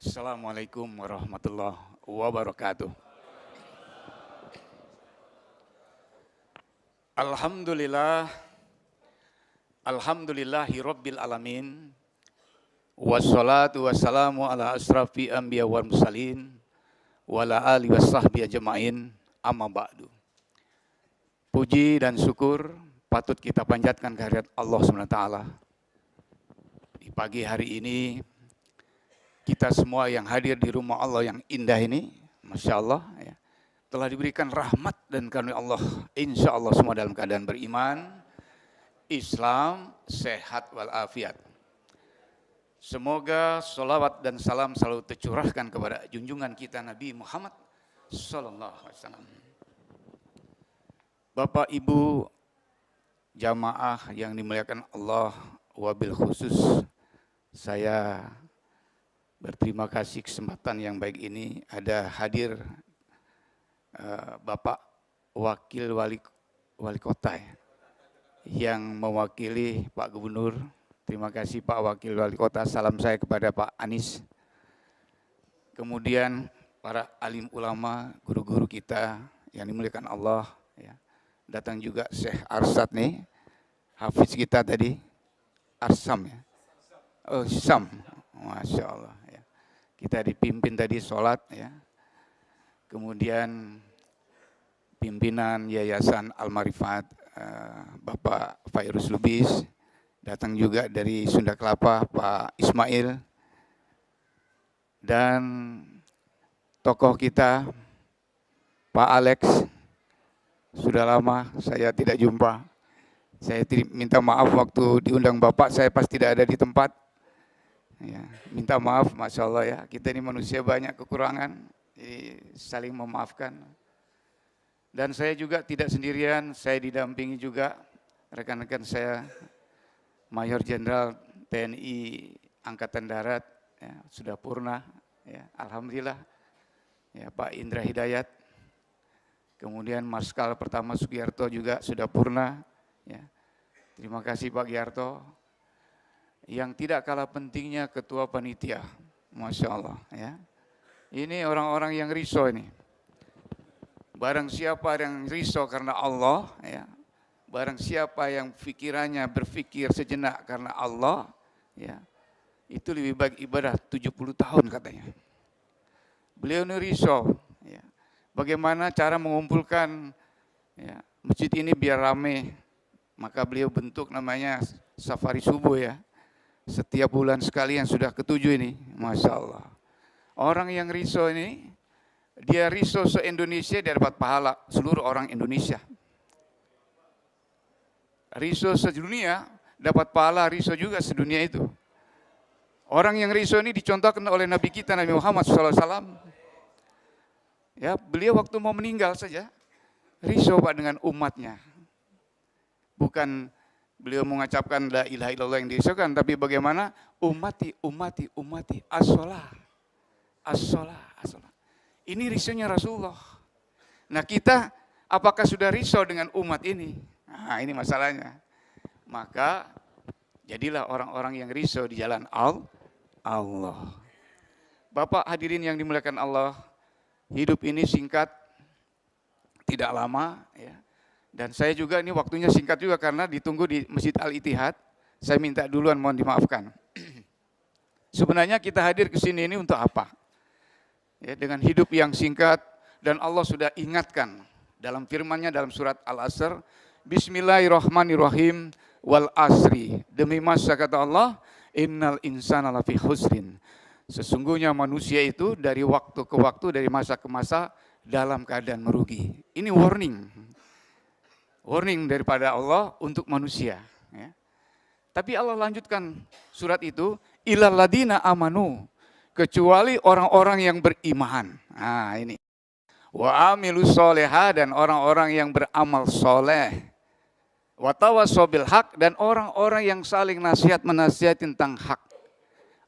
Assalamualaikum warahmatullahi wabarakatuh. Alhamdulillah, alhamdulillahi rabbil alamin. Wassalatu wassalamu ala asrafi anbiya wal mursalin wa ala alihi wasahbihi ajma'in, amma ba'du. Puji dan syukur patut kita panjatkan kehadirat Allah SWT. Di pagi hari ini kita semua yang hadir di rumah Allah yang indah ini, Masya Allah, ya, telah diberikan rahmat dan karunia Allah. Insya Allah semua dalam keadaan beriman, Islam, sehat walafiat. Semoga sholawat dan salam selalu tercurahkan kepada junjungan kita Nabi Muhammad Sallallahu Alaihi Wasallam. Bapak Ibu jamaah yang dimuliakan Allah, wabil khusus saya berterima kasih kesempatan yang baik ini ada hadir Bapak Wakil Wali Kota ya, yang mewakili Pak Gubernur. Terima kasih Pak Wakil Wali Kota, salam saya kepada Pak Anies. Kemudian para alim ulama, guru-guru kita yang dimuliakan Allah. Ya. Datang juga Syekh Arsad nih, hafiz kita tadi, Arsam ya. Oh Sam, Masya Allah. Ya. Kita dipimpin tadi sholat ya. Kemudian pimpinan Yayasan Al-Marifat Bapak Fairuz Lubis, datang juga dari Sunda Kelapa Pak Ismail, dan tokoh kita Pak Alex, sudah lama saya tidak jumpa. Saya minta maaf waktu diundang Bapak saya pas tidak ada di tempat. Ya, minta maaf, Masya Allah ya, kita ini manusia banyak kekurangan, jadi saling memaafkan. Dan saya juga tidak sendirian, saya didampingi juga rekan-rekan saya, Mayor Jenderal TNI Angkatan Darat, ya, sudah purna, ya, Alhamdulillah, ya, Pak Indra Hidayat, kemudian Marskal Pertama Sugiarto juga sudah purna, ya. Terima kasih Pak Giarto. Yang tidak kalah pentingnya Ketua Panitia, Masya Allah ya. Ini orang-orang yang risau ini. Barang siapa yang risau karena Allah ya, barang siapa yang pikirannya berpikir sejenak karena Allah ya, itu lebih baik ibadah 70 tahun katanya. Beliau ini risau ya. Bagaimana cara mengumpulkan ya, masjid ini biar rame, maka beliau bentuk namanya Safari Subuh ya. Setiap bulan sekali yang sudah ketujuh ini, Masya Allah. Orang yang risau ini, dia risau se-Indonesia, dia dapat pahala seluruh orang Indonesia. Risau sedunia, dapat pahala risau juga sedunia itu. Orang yang risau ini dicontohkan oleh Nabi kita, Nabi Muhammad SAW. Ya, beliau waktu mau meninggal saja, risau Pak dengan umatnya. Bukan beliau mengucapkan la ilaha illallah yang dirisaukan, tapi bagaimana ummati, as-sholah, as-sholah, as-sholah. Ini risaunya Rasulullah. Nah kita, apakah sudah risau dengan umat ini? Nah ini masalahnya. Maka, jadilah orang-orang yang risau di jalan Allah. Bapak hadirin yang dimuliakan Allah, hidup ini singkat, tidak lama ya. Dan saya juga ini waktunya singkat juga karena ditunggu di Masjid Al-Ittihad. Saya minta duluan, mohon dimaafkan. Sebenarnya kita hadir ke sini ini untuk apa? Ya, dengan hidup yang singkat dan Allah sudah ingatkan dalam firman-Nya dalam surat Al-Asr, Bismillahirrahmanirrahim wal asri. Demi masa kata Allah, innal insana lafi khusrin. Sesungguhnya manusia itu dari waktu ke waktu, dari masa ke masa dalam keadaan merugi. Ini warning. Warning daripada Allah untuk manusia. Ya. Tapi Allah lanjutkan surat itu, ilal ladina amanu, kecuali orang-orang yang beriman. Nah ini. Wa amilus soleha, dan orang-orang yang beramal soleh. Wa tawassaw bil haq, dan orang-orang yang saling nasihat tentang hak.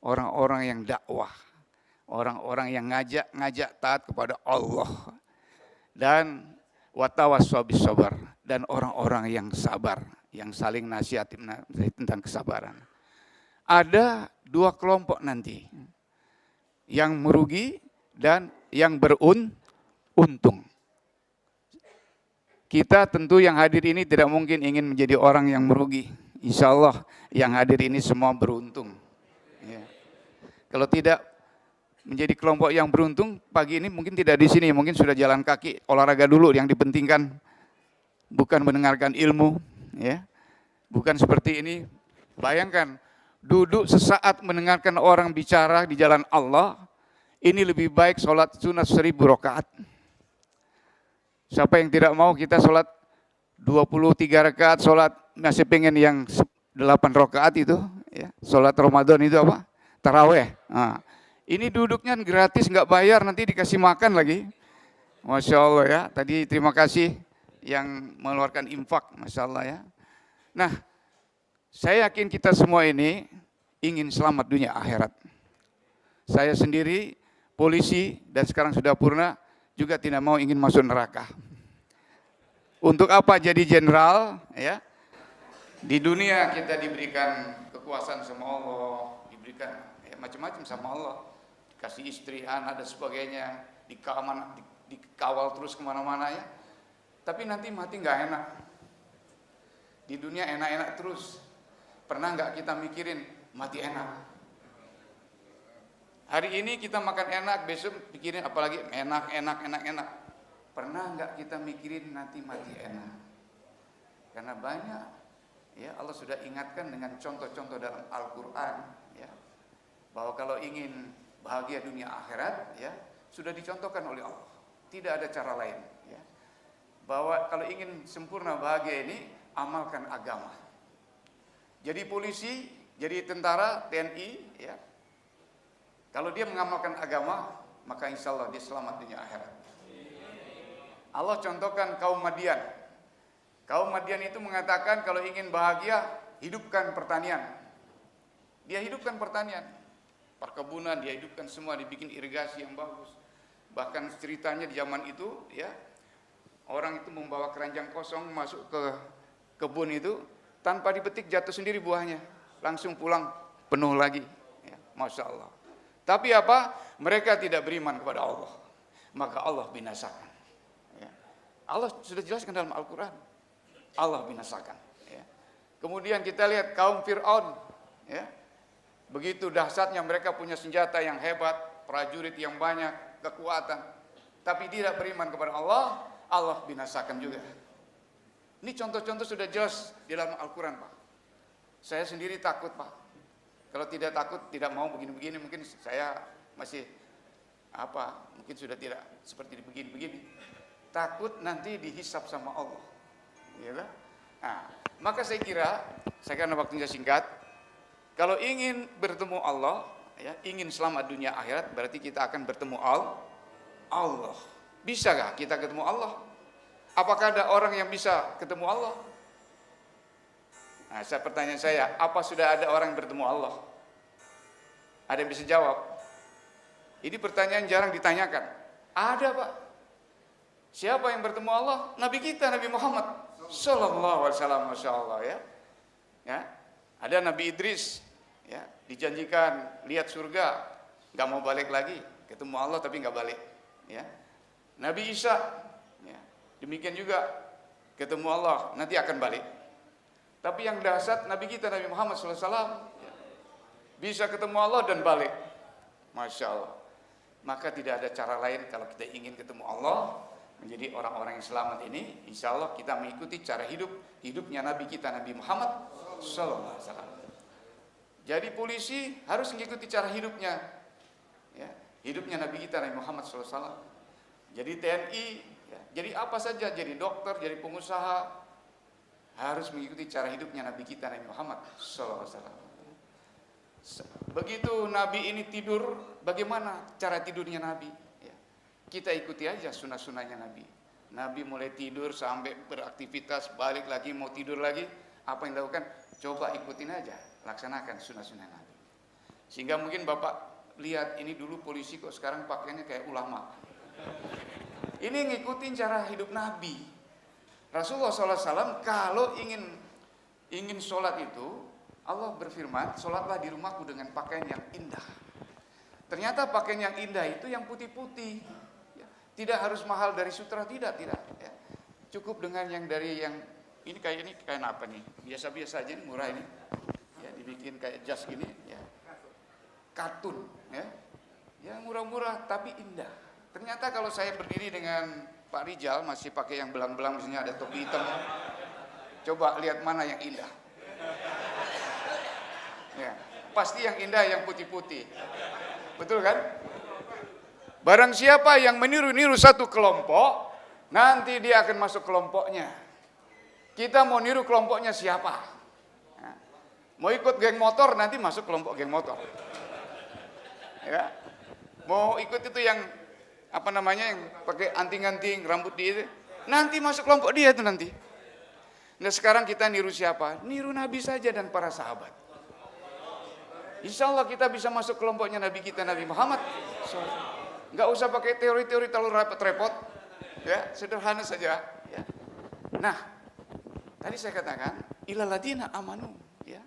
Orang-orang yang dakwah. Orang-orang yang ngajak taat kepada Allah. Dan wa tawassaw bis sabar, dan orang-orang yang sabar, yang saling nasihat tentang kesabaran. Ada dua kelompok nanti. yang merugi dan yang beruntung. Kita tentu yang hadir ini tidak mungkin ingin menjadi orang yang merugi. Insya Allah yang hadir ini semua beruntung. Ya. Kalau tidak menjadi kelompok yang beruntung, pagi ini mungkin tidak di sini, mungkin sudah jalan kaki, olahraga dulu. Yang dipentingkan bukan mendengarkan ilmu, ya, bukan seperti ini. Bayangkan, duduk sesaat mendengarkan orang bicara di jalan Allah, ini lebih baik sholat sunat 1000 rakaat. Siapa yang tidak mau kita sholat 23 rakaat, sholat masih pengen yang 8 rakaat itu, ya, sholat Ramadan itu apa? Taraweh. Nah, ini duduknya gratis, nggak bayar, nanti dikasih makan lagi. Masya Allah ya, tadi terima kasih yang mengeluarkan infak, Masya Allah ya. Nah, saya yakin kita semua ini ingin selamat dunia akhirat. Saya sendiri, polisi, dan sekarang sudah purna, juga tidak mau ingin masuk neraka. Untuk apa jadi jenderal? Ya, di dunia kita diberikan kekuasaan sama Allah, diberikan macam-macam sama Allah, dikasih istri, anak dan sebagainya, dikawal terus kemana-mana ya. Tapi nanti mati nggak enak. Di dunia enak-enak terus. Pernah nggak kita mikirin mati enak? Hari ini kita makan enak, besok pikirin apalagi enak. Pernah nggak kita mikirin nanti mati enak? Karena banyak, ya Allah sudah ingatkan dengan contoh-contoh dalam Al-Quran, ya, bahwa kalau ingin bahagia dunia akhirat, ya, sudah dicontohkan oleh Allah. Tidak ada cara lain, ya. Bahwa kalau ingin sempurna bahagia ini, amalkan agama. Jadi polisi, jadi tentara, TNI, ya, kalau dia mengamalkan agama, maka insya Allah dia selamat dunia akhirat. Allah contohkan kaum Madian. Kaum Madian itu mengatakan kalau ingin bahagia, hidupkan pertanian. Dia hidupkan pertanian, perkebunan, dia hidupkan semua, dibikin irigasi yang bagus. Bahkan ceritanya di zaman itu, ya, orang itu membawa keranjang kosong masuk ke kebun itu, tanpa dipetik jatuh sendiri buahnya, langsung pulang penuh lagi. Ya, Masya Allah. Tapi apa? Mereka tidak beriman kepada Allah, maka Allah binasakan. Allah sudah jelaskan dalam Al-Quran, Allah binasakan. Ya. Kemudian kita lihat kaum Fir'aun, ya, begitu dahsyatnya mereka punya senjata yang hebat, prajurit yang banyak, kekuatan, tapi tidak beriman kepada Allah, Allah binasakan juga. Ini contoh-contoh sudah jelas di dalam Al-Quran, Pak. Saya sendiri takut, Pak. Kalau tidak takut, tidak mau begini-begini, mungkin saya masih mungkin sudah tidak seperti begini-begini. Takut nanti dihisap sama Allah, ya kan? Nah, maka saya kira, karena waktunya singkat, kalau ingin bertemu Allah, ya, ingin selamat dunia akhirat, berarti kita akan bertemu Allah. Bisakah kita ketemu Allah? Apakah ada orang yang bisa ketemu Allah? Nah, pertanyaan saya, apa sudah ada orang yang bertemu Allah? Ada yang bisa jawab? Ini pertanyaan jarang ditanyakan. Ada, Pak. Siapa yang bertemu Allah? Nabi kita, Nabi Muhammad sallallahu alaihi wasallam, Masya Allah ya. Ya. Ada Nabi Idris, ya, dijanjikan lihat surga, nggak mau balik lagi, ketemu Allah tapi nggak balik. Ya. Nabi Isa, ya, demikian juga ketemu Allah, nanti akan balik. Tapi yang dahsyat Nabi kita, Nabi Muhammad sallallahu alaihi wasallam, ya, bisa ketemu Allah dan balik. Masya Allah. Maka tidak ada cara lain kalau kita ingin ketemu Allah, menjadi orang-orang yang selamat ini, insya Allah kita mengikuti cara hidupnya Nabi kita, Nabi Muhammad sallallahu alaihi wasallam. Jadi polisi harus mengikuti cara hidupnya, ya, hidupnya Nabi kita, Nabi Muhammad sallallahu alaihi wasallam. Jadi TNI, ya, jadi apa saja, jadi dokter, jadi pengusaha, harus mengikuti cara hidupnya Nabi kita, Nabi Muhammad sallallahu alaihi wasallam. Begitu Nabi ini tidur, bagaimana cara tidurnya Nabi? Kita ikuti aja sunnah-sunnahnya Nabi. Nabi mulai tidur sampai beraktivitas, balik lagi, mau tidur lagi. Apa yang dilakukan? Coba ikutin aja, laksanakan sunnah-sunnah Nabi. Sehingga mungkin Bapak lihat, ini dulu polisi kok sekarang pakainya kayak ulama. Ini ngikutin cara hidup Nabi. Rasulullah SAW kalau ingin sholat itu, Allah berfirman, sholatlah di rumahku dengan pakaian yang indah. Ternyata pakaian yang indah itu yang putih-putih. Ya. Tidak harus mahal dari sutra, tidak. Ya. Cukup dengan yang dari yang ini kayak apa nih? Biasa-biasa aja, murah ini. Ya, dibikin kayak jas gini. Ya. Katun, ya. Yang murah-murah tapi indah. Ternyata kalau saya berdiri dengan Pak Rijal masih pakai yang belang-belang, misalnya ada topi hitam. Coba lihat mana yang indah. Ya, pasti yang indah yang putih-putih. Betul kan? Barang siapa yang meniru-niru satu kelompok, nanti dia akan masuk kelompoknya. Kita mau niru kelompoknya siapa? Nah, mau ikut geng motor, nanti masuk kelompok geng motor. Ya. Mau ikut itu yang apa namanya, yang pakai anting-anting rambut dia, nanti masuk kelompok dia itu nanti. Nah sekarang kita niru siapa? Niru Nabi saja dan para sahabat. Insya Allah kita bisa masuk kelompoknya Nabi kita, Nabi Muhammad. Nggak usah pakai teori-teori terlalu repot-repot, ya sederhana saja. Ya. Nah, tadi saya katakan ilaladina amanu, ya.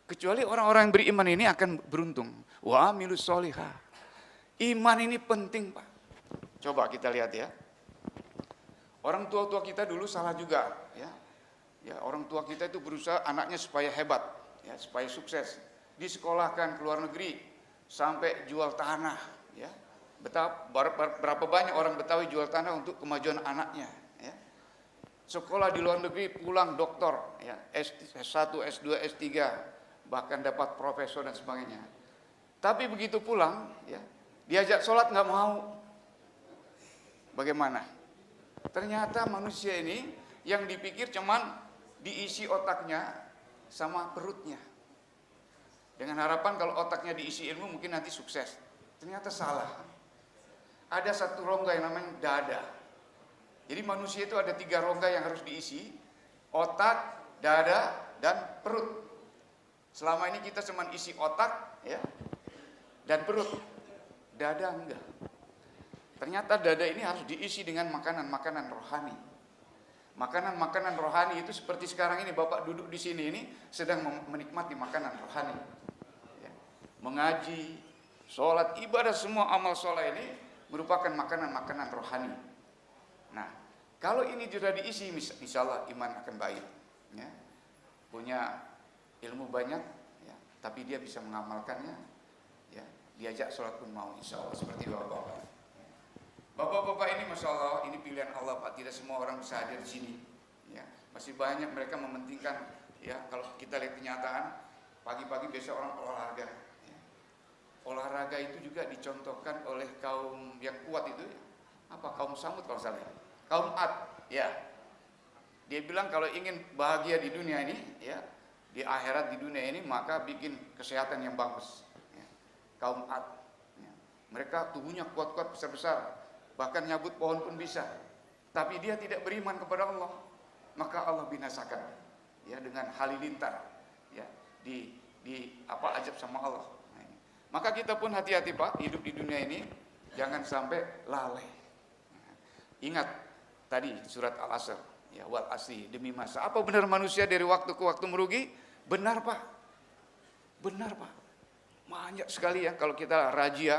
Kecuali orang-orang yang beriman ini akan beruntung. Wa amilus solihah. Iman ini penting, Pak. Coba kita lihat ya. Orang tua-tua kita dulu salah juga, ya. Ya, orang tua kita itu berusaha anaknya supaya hebat, ya, supaya sukses. Disekolahkan ke luar negeri sampai jual tanah, ya. Berapa banyak orang Betawi jual tanah untuk kemajuan anaknya, ya. Sekolah di luar negeri, pulang doktor, ya, S1, S2, S3, bahkan dapat profesor dan sebagainya. Tapi begitu pulang, ya, diajak sholat nggak mau. Bagaimana? Ternyata manusia ini yang dipikir cuman diisi otaknya sama perutnya. Dengan harapan kalau otaknya diisi ilmu mungkin nanti sukses. Ternyata salah. Ada satu rongga yang namanya dada. Jadi manusia itu ada 3 rongga yang harus diisi. Otak, dada, dan perut. Selama ini kita cuma isi otak, ya, dan perut. Dada enggak. Ternyata dada ini harus diisi dengan makanan-makanan rohani. Makanan-makanan rohani itu seperti sekarang ini Bapak duduk di sini ini sedang menikmati makanan rohani. Ya. Mengaji, sholat, ibadah, semua amal sholat ini merupakan makanan-makanan rohani. Nah, kalau ini sudah diisi, insya Allah iman akan baik. Ya. Punya ilmu banyak, ya, tapi dia bisa mengamalkannya. Ya. Diajak sholat pun mau, insya Allah, seperti Bapak-Bapak. Bapak-bapak ini Masya Allah, ini pilihan Allah Pak, tidak semua orang bisa hadir di sini. Ya, masih banyak mereka mementingkan, ya, kalau kita lihat kenyataan, pagi-pagi biasa orang olahraga. Ya. Olahraga itu juga dicontohkan oleh kaum yang kuat itu, apa, kaum Samud kalau salah, kaum Ad, ya. Dia bilang kalau ingin bahagia di dunia ini, ya, di akhirat di dunia ini, maka bikin kesehatan yang bagus. Ya. Kaum Ad, ya. Mereka tubuhnya kuat-kuat, besar-besar. Bahkan nyabut pohon pun bisa. Tapi dia tidak beriman kepada Allah, maka Allah binasakan, ya, dengan halilintar, ya, di apa, ajab sama Allah. Nah, maka kita pun hati-hati Pak, hidup di dunia ini jangan sampai lalai. Nah, ingat tadi surat Al-Asr, ya, wal asri, demi masa. Apa benar manusia dari waktu ke waktu merugi? Benar Pak. Benar Pak. Banyak sekali ya kalau kita rajia,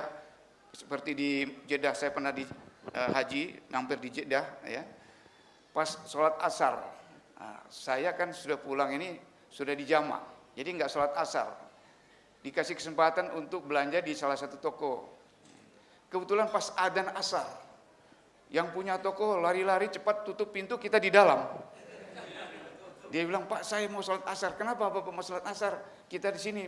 seperti di Jeddah, saya pernah di haji, hampir di Jeddah, ya. Pas sholat asar, nah, saya kan sudah pulang ini sudah di jamak, jadi nggak sholat asar. Dikasih kesempatan untuk belanja di salah satu toko. Kebetulan pas adzan asar, yang punya toko lari-lari cepat tutup pintu, kita di dalam. Dia bilang, Pak saya mau sholat asar. Kenapa Bapak mau sholat asar? Kita di sini.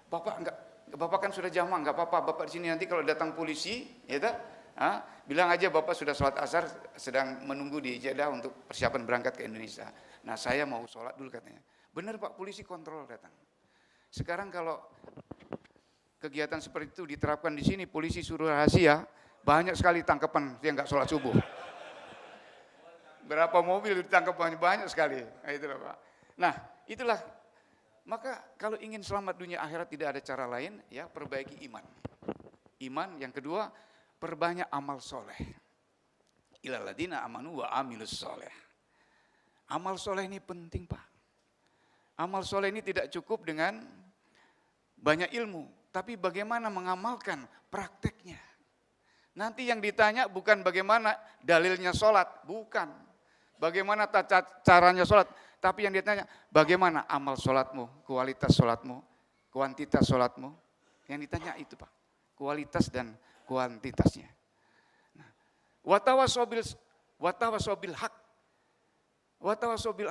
Bapak kan sudah jamak, nggak apa-apa. Bapak di sini nanti kalau datang polisi, ya tak? Bilang aja Bapak sudah sholat asar, sedang menunggu di Jeddah untuk persiapan berangkat ke Indonesia. Nah saya mau sholat dulu katanya. Benar Pak, polisi kontrol datang. Sekarang kalau kegiatan seperti itu diterapkan di sini, polisi suruh rahasia, banyak sekali tangkapan yang nggak sholat subuh. Berapa mobil ditangkap banyak sekali. Nah, itulah Pak. Nah itulah. Maka kalau ingin selamat dunia akhirat tidak ada cara lain, ya, perbaiki iman. Iman, yang kedua, perbanyak amal soleh. Ilaladina amanu wa amilus soleh. Amal soleh ini penting Pak. Amal soleh ini tidak cukup dengan banyak ilmu, tapi bagaimana mengamalkan prakteknya. Nanti yang ditanya bukan bagaimana dalilnya sholat, bukan. Bagaimana caranya sholat, tapi yang ditanya bagaimana amal sholatmu, kualitas sholatmu, kuantitas sholatmu. Yang ditanya itu Pak, kualitas dan kuantitasnya. Nah, watawasobil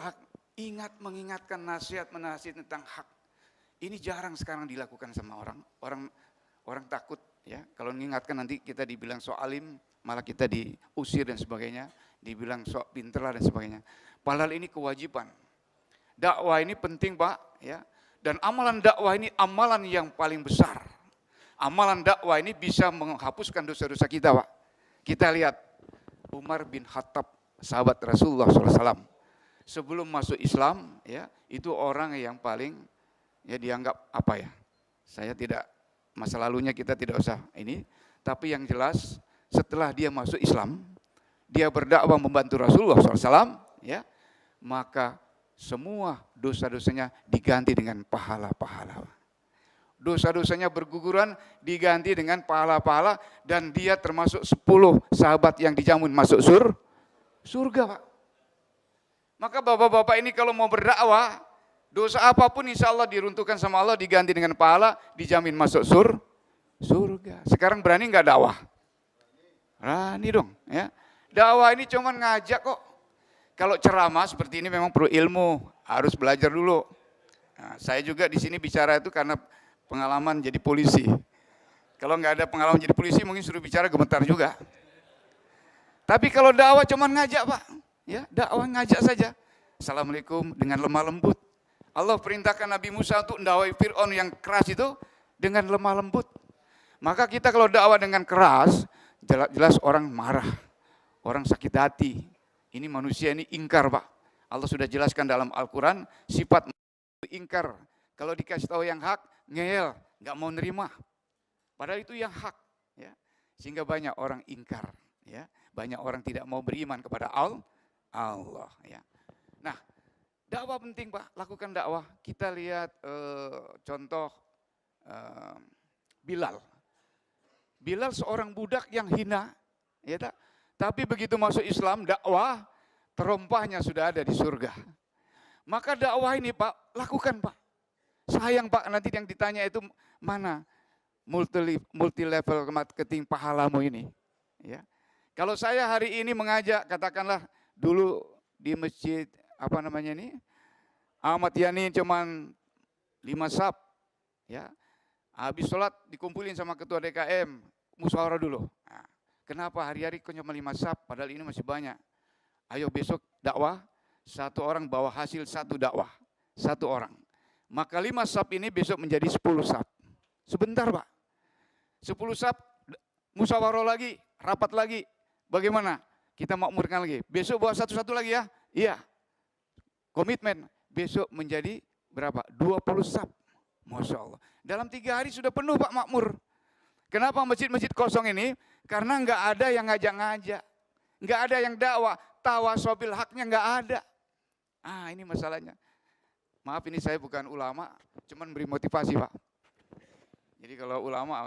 hak, ingat mengingatkan nasihat tentang hak. Ini jarang sekarang dilakukan sama orang takut ya. Kalau mengingatkan nanti kita dibilang sok alim, malah kita diusir dan sebagainya, dibilang sok pinter lah dan sebagainya. Padahal ini kewajiban. Dakwah ini penting Pak ya. Dan amalan dakwah ini amalan yang paling besar. Amalan dakwah ini bisa menghapuskan dosa-dosa kita Pak. Kita lihat Umar bin Khattab, sahabat Rasulullah SAW. Sebelum masuk Islam ya, itu orang yang paling ya dianggap apa ya, saya tidak, masa lalunya kita tidak usah ini, tapi yang jelas setelah dia masuk Islam, dia berdakwah membantu Rasulullah SAW, ya, maka semua dosa-dosanya diganti dengan pahala-pahala. Dosa-dosanya berguguran diganti dengan pahala-pahala, dan dia termasuk 10 sahabat yang dijamin masuk surga Pak. Maka bapak-bapak ini kalau mau berdakwah, dosa apapun insya Allah diruntuhkan sama Allah, diganti dengan pahala, dijamin masuk surga. Sekarang berani nggak dakwah? Berani dong ya. Dakwah ini cuma ngajak kok. Kalau ceramah seperti ini memang perlu ilmu, harus belajar dulu. Nah, saya juga di sini bicara itu karena pengalaman jadi polisi. Kalau nggak ada pengalaman jadi polisi mungkin suruh bicara gemetar juga. Tapi kalau dakwah cuma ngajak Pak, ya dakwah ngajak saja. Assalamualaikum dengan lemah lembut. Allah perintahkan Nabi Musa untuk mendakwai Fir'aun yang keras itu dengan lemah lembut. Maka kita kalau dakwah dengan keras, jelas orang marah, orang sakit hati. Ini manusia ini ingkar Pak. Allah sudah jelaskan dalam Al-Quran, sifat ingkar. Kalau dikasih tahu yang hak, ngeyel, nggak mau nerima. Padahal itu yang hak. Ya. Sehingga banyak orang ingkar. Ya. Banyak orang tidak mau beriman kepada Allah. Ya. Nah, dakwah penting Pak, lakukan dakwah. Kita lihat contoh Bilal. Bilal seorang budak yang hina, ya tak? Tapi begitu masuk Islam, dakwah, terompahnya sudah ada di surga. Maka dakwah ini Pak, lakukan Pak. Sayang Pak, nanti yang ditanya itu mana multi level marketing pahalamu ini. Ya. Kalau saya hari ini mengajak, katakanlah dulu di masjid apa namanya ini, Ahmad Yani cuman 5 saf, ya. Habis sholat dikumpulin sama ketua DKM, musyawarah dulu. Nah, kenapa hari-hari kok cuma 5 saf, padahal ini masih banyak. Ayo besok dakwah, 1 orang bawa hasil 1 dakwah, 1 orang. Maka 5 saf ini besok menjadi 10 saf. Sebentar Pak, 10 saf, musyawarah lagi, rapat lagi. Bagaimana? Kita makmurkan lagi. Besok bawa 1 lagi ya? Iya. Komitmen, besok menjadi berapa? 20 saf. Masya Allah. Dalam 3 hari sudah penuh Pak makmur. Kenapa masjid-masjid kosong ini? Karena nggak ada yang ngajak-ngajak. Nggak ada yang dakwah. Tawasobil haknya nggak ada. Ah ini masalahnya. Maaf ini saya bukan ulama, cuman beri motivasi Pak. Jadi kalau ulama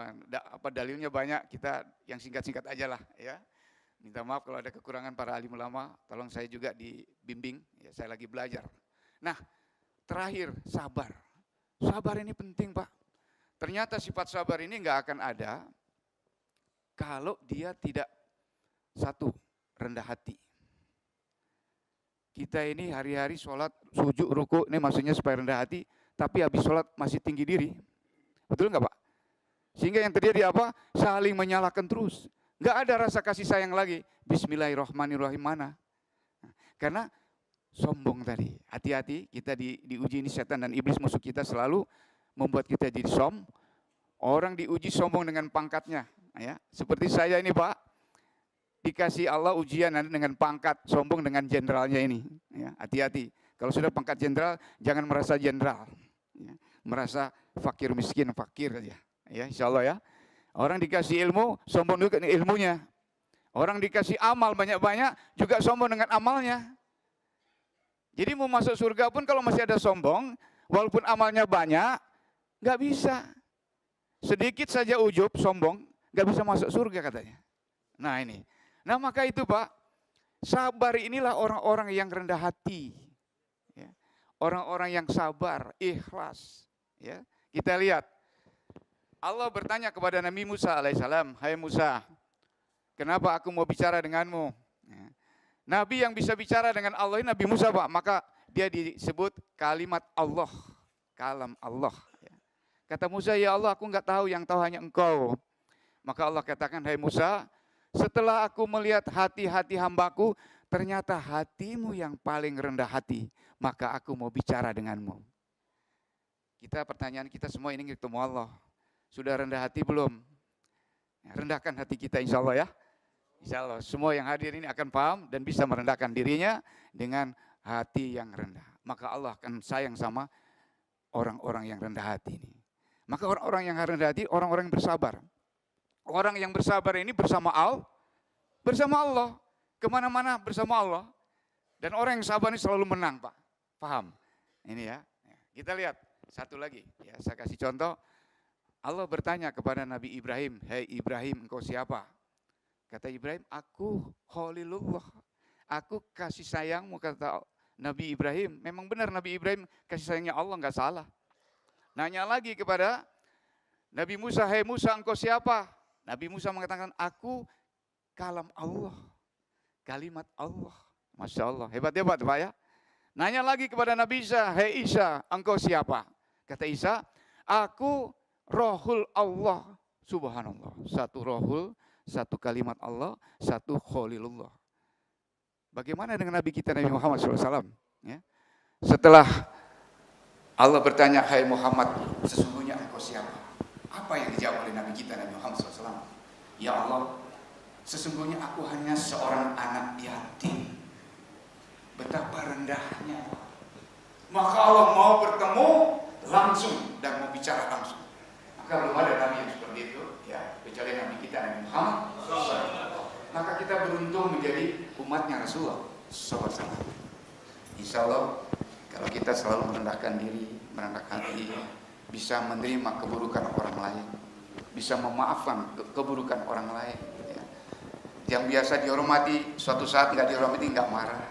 dalilnya banyak, kita yang singkat-singkat aja lah ya. Minta maaf kalau ada kekurangan para alim ulama, tolong saya juga dibimbing, ya, saya lagi belajar. Nah, terakhir sabar. Sabar ini penting Pak. Ternyata sifat sabar ini nggak akan ada kalau dia tidak satu, rendah hati. Kita ini hari-hari sholat, sujud, ruku, ini maksudnya supaya rendah hati, tapi habis sholat masih tinggi diri. Betul nggak Pak? Sehingga yang terjadi apa? Saling menyalahkan terus. Nggak ada rasa kasih sayang lagi. Bismillahirrahmanirrahim mana? Karena sombong tadi. Hati-hati, kita diuji ini setan dan iblis musuh kita selalu membuat kita jadi Orang diuji sombong dengan pangkatnya. Ya. Seperti saya ini Pak, dikasih Allah ujian dengan pangkat, sombong dengan jenderalnya ini. Ya, hati-hati. Kalau sudah pangkat jenderal, jangan merasa jenderal. Ya, merasa fakir miskin, fakir aja. Ya, insya Allah ya. Orang dikasih ilmu, sombong juga dengan ilmunya. Orang dikasih amal banyak-banyak, juga sombong dengan amalnya. Jadi mau masuk surga pun kalau masih ada sombong, walaupun amalnya banyak, nggak bisa. sedikit saja ujub, sombong, nggak bisa masuk surga katanya. Nah ini. Nah maka itu Pak, sabar inilah orang-orang yang rendah hati. Ya. Orang-orang yang sabar, ikhlas. Ya. Kita lihat, Allah bertanya kepada Nabi Musa alaihissalam, hai Musa, kenapa aku mau bicara denganmu? Ya. Nabi yang bisa bicara dengan Allah ini Nabi Musa Pak, maka dia disebut kalimat Allah, kalam Allah. Ya. Kata Musa, ya Allah aku nggak tahu, yang tahu hanya engkau. Maka Allah katakan, hai Musa, setelah aku melihat hati-hati hambaku, ternyata hatimu yang paling rendah hati, maka aku mau bicara denganmu. Pertanyaan kita semua ini ketemu Allah. Sudah rendah hati belum? Rendahkan hati kita insya Allah ya. Insya Allah semua yang hadir ini akan paham dan bisa merendahkan dirinya dengan hati yang rendah. Maka Allah akan sayang sama orang-orang yang rendah hati ini. Maka orang-orang yang rendah hati, orang-orang yang bersabar. Orang yang bersabar ini bersama Allah. Kemana-mana bersama Allah. Dan orang yang sabar ini selalu menang Pak. Paham? Ini ya. Kita lihat satu lagi. Ya, saya kasih contoh. Allah bertanya kepada Nabi Ibrahim, hei Ibrahim engkau siapa? Kata Ibrahim, aku Khalilullah. Aku kasih sayangmu, kata Nabi Ibrahim. Memang benar Nabi Ibrahim kasih sayangnya Allah, enggak salah. Nanya lagi kepada Nabi Musa, hei Musa engkau siapa? Nabi Musa mengatakan, aku kalam Allah. Kalimat Allah. Masya Allah, hebat-hebat Pak ya. Nanya lagi kepada Nabi Isa, hei Isa engkau siapa? Kata Isa, aku Rohul Allah. Subhanallah. Satu rohul, satu kalimat Allah, satu Khalilullah. Bagaimana dengan Nabi kita Nabi Muhammad SAW? Ya. Setelah Allah bertanya, hai Muhammad, sesungguhnya engkau siapa? Apa yang dijawab oleh Nabi kita Nabi Muhammad SAW? Ya Allah, sesungguhnya aku hanya seorang anak yatim. Betapa rendahnya. Maka Allah mau bertemu langsung dan mau bicara langsung. Maka belum ada Nabi yang seperti itu, ya, kecuali Nabi kita Nabi Muhammad. Maka kita beruntung menjadi umatnya Rasulullah SAW. Insya Allah kalau kita selalu merendahkan diri, merendahkan hati, bisa menerima keburukan orang lain, bisa memaafkan keburukan orang lain. Ya. Yang biasa dihormati, suatu saat nggak dihormati, nggak marah,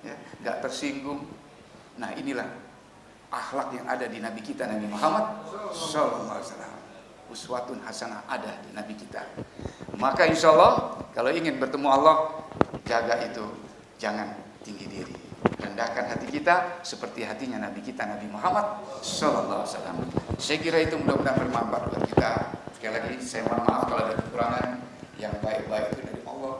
ya, nggak tersinggung. Nah inilah akhlak yang ada di Nabi kita Nabi Muhammad SAW. Uswatun hasanah ada di Nabi kita. Maka insya Allah kalau ingin bertemu Allah, jaga itu, jangan tinggi diri. Rendahkan hati kita seperti hatinya Nabi kita Nabi Muhammad SAW. Saya kira itu mudah-mudahan bermanfaat buat kita. Sekali lagi saya mohon maaf kalau ada kekurangan. Yang baik-baik itu dari Allah,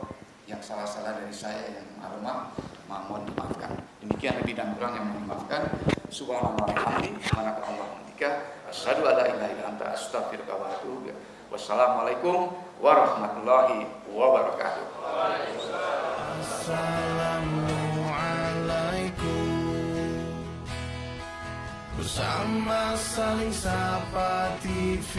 yang salah-salah dari saya, yang maaf, mohon dimaafkan. Demikian lebih dan kurang yang mohon dimaafkan. Subhanallah manakah Allah mendika. Asyhadu alla ilaha illa anta astaghfiruka wa atubu ilaik. Wassalamualaikum warahmatullahi wabarakatuh. Assalamualaikum. Bersama Saling Sapa TV.